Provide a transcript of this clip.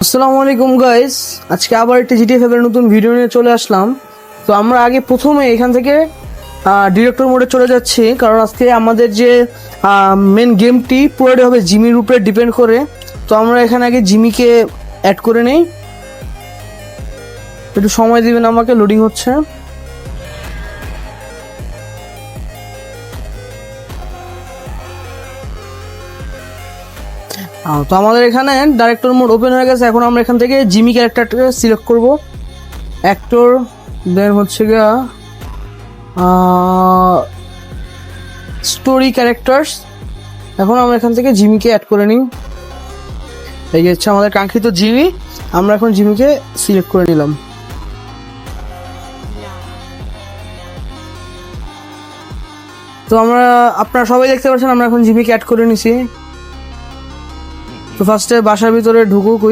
আসসালামু আলাইকুম গাইস, আজকে আবার একটি জিটিএফ এর নতুন ভিডিও নিয়ে চলে আসলাম। তো আমরা আগে প্রথমে এখান থেকে ডিরেক্টর মোডে চলে যাচ্ছি, কারণ আজকে আমাদের যে মেন গেমটি পুরোটাই হবে জিমির উপরে ডিপেন্ড করে। তো আমরা এখানে আগে জিমিকে অ্যাড করে নেই, একটু সময় দিবেন আমাকে, লোডিং হচ্ছে। তো আমাদের এখানে ডাইরেক্টর মোড ওপেন হয়ে গেছে। এখন আমরা এখান থেকে জিমি ক্যারেক্টারটাকে সিলেক্ট করব, অ্যাক্টর, দেন হচ্ছে গিয়া স্টোরি ক্যারেক্টার্স। এখন আমরা এখান থেকে জিমিকে অ্যাড করে নিই। এই হচ্ছে আমাদের কাঙ্ক্ষিত জিমি। আমরা এখন জিমিকে সিলেক্ট করে নিলাম। তো আপনারা সবাই দেখতে পাচ্ছেন আমরা এখন জিমিকে অ্যাড করে নিছি। তো ফার্স্টে বাসার ভিতরে ঢুকুক।